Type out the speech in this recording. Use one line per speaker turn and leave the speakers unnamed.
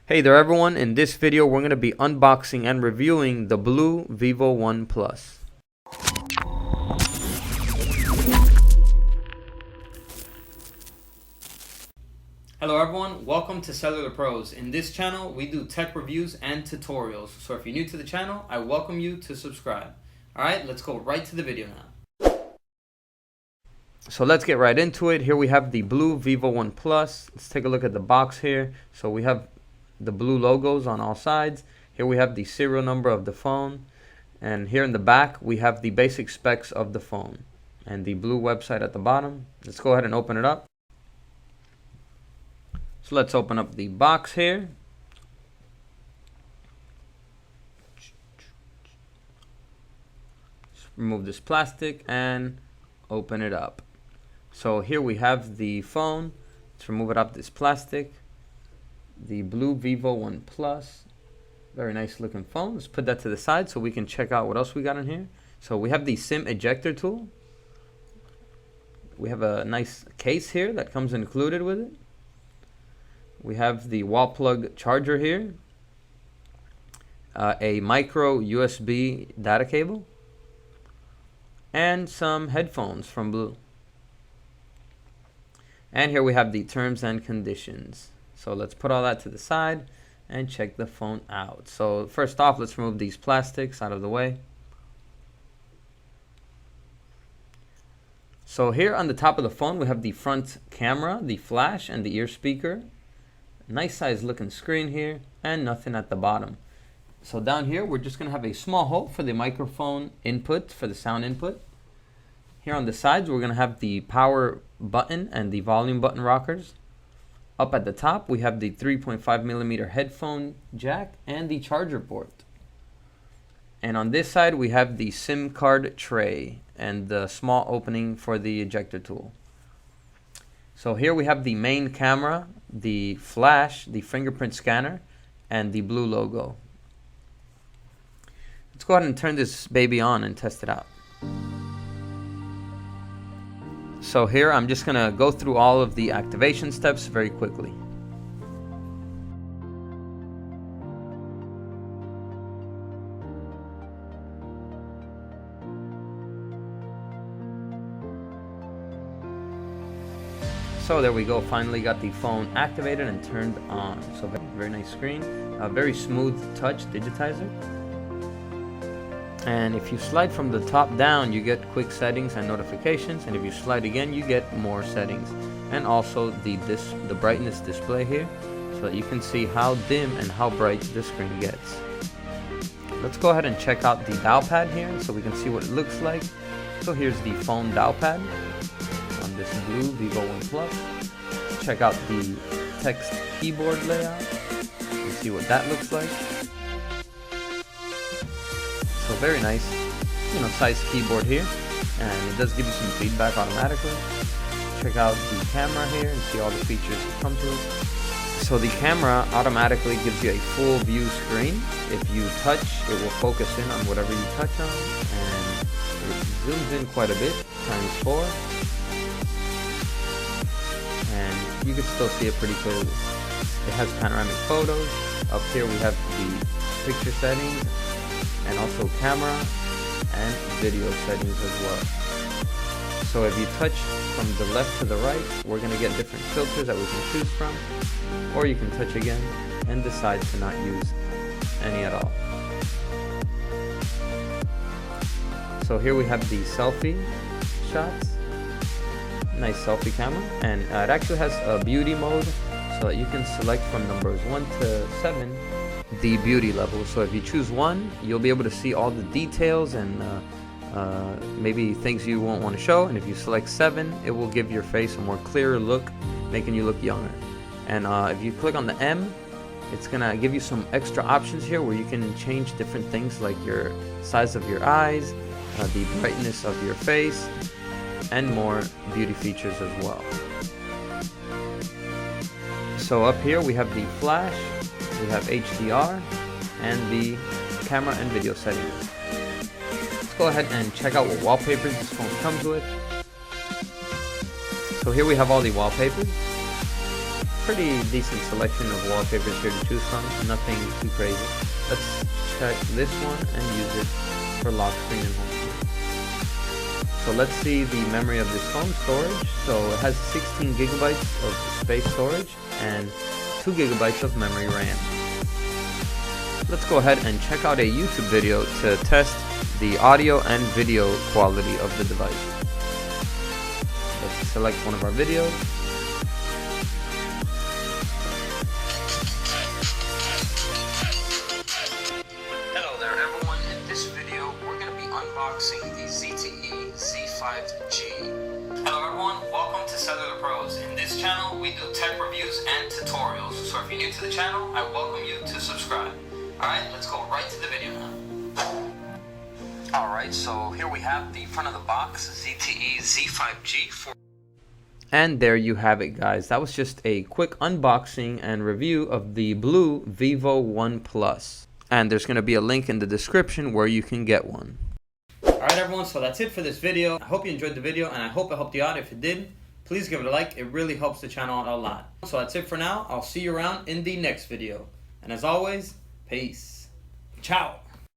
Hey there everyone, in this video we're going to be unboxing and reviewing the BLU Vivo One Plus. Hello everyone, welcome to Cellular Pros. In this channel we do tech reviews and tutorials, so if you're new to the channel I welcome you to subscribe. Alright, let's go right to the video now. So let's get right into it. Here we have the BLU Vivo One Plus. Let's take a look at the box here. So we have the blue logos on all sides. Here we have the serial number of the phone, and here in the back we have the basic specs of the phone and the blue website at the bottom. Let's go ahead and open it up. So let's open up the box here. Just remove this plastic and open it up. So here we have the phone. Let's remove it up, this plastic. The BLU Vivo One Plus, very nice looking phone. Let's put that to the side so we can check out what else we got in here. So we have the SIM ejector tool. We have a nice case here that comes included with it. We have the wall plug charger here, a micro USB data cable, and some headphones from BLU. And here we have the terms and conditions. So let's put all that to the side and check the phone out. So first off, let's remove these plastics out of the way. So here on the top of the phone, we have the front camera, the flash, and the ear speaker. Nice size looking screen here, and nothing at the bottom. So down here, we're just gonna have a small hole for the microphone input, for the sound input. Here on the sides, we're gonna have the power button and the volume button rockers. Up at the top, we have the 3.5mm headphone jack and the charger port. And on this side, we have the SIM card tray and the small opening for the ejector tool. So here we have the main camera, the flash, the fingerprint scanner, and the BLU logo. Let's go ahead and turn this baby on and test it out. So here I'm just going to go through all of the activation steps very quickly. So there we go, finally got the phone activated and turned on. So very nice screen, a very smooth touch digitizer. And if you slide from the top down, you get quick settings and notifications, and if you slide again, you get more settings, and also the brightness display here, so that you can see how dim and how bright the screen gets. Let's go ahead and check out the dial pad here, so we can see what it looks like. So here's the phone dial pad on this BLU Vivo One Plus. Check out the text keyboard layout and see what that looks like. So very nice, size keyboard here, and it does give you some feedback automatically. Check out the camera here and see all the features that come to it. So the camera automatically gives you a full view screen. If you touch, it will focus in on whatever you touch on, and it zooms in quite a bit, ×4, and you can still see it pretty clearly. It has panoramic photos. Up here we have the picture settings, and also camera and video settings as well. So if you touch from the left to the right, we're going to get different filters that we can choose from, or you can touch again and decide to not use any at all. So here we have the selfie shots, nice selfie camera, and it actually has a beauty mode, so that you can select from numbers 1 to 7 the beauty level. So if you choose 1, you'll be able to see all the details and maybe things you won't want to show, and if you select 7, it will give your face a more clearer look, making you look younger. And if you click on the M, it's gonna give you some extra options here where you can change different things like your size of your eyes, the brightness of your face, and more beauty features as well. So up here we have the flash, we have HDR, and the camera and video settings. Let's go ahead and check out what wallpapers this phone comes with. So here we have all the wallpapers. pretty decent selection of wallpapers here to choose from, nothing too crazy. Let's check this one and use it for lock screen and home screen. So let's see the memory of this phone storage. So it has 16 gigabytes of space storage and 2 gigabytes of memory RAM. Let's go ahead and check out a YouTube video to test the audio and video quality of the device. Let's select one of our videos.
Hello there everyone, in this video we're going to be unboxing the ZTE Z5G. Hello everyone, welcome to Cellular Pros. In this channel we do tech reviews and tutorials, so if you're new to the channel, I welcome you to subscribe. Alright, let's go right to the video now. Alright, so here we have the front of the box, ZTE Z5G.
And there you have it, guys. That was just a quick unboxing and review of the BLU Vivo One Plus. And there's going to be a link in the description where you can get one. Alright everyone, so that's it for this video. I hope you enjoyed the video and I hope it helped you out. If it did, please give it a like. It really helps the channel out a lot. So that's it for now. I'll see you around in the next video. And as always, peace. Ciao.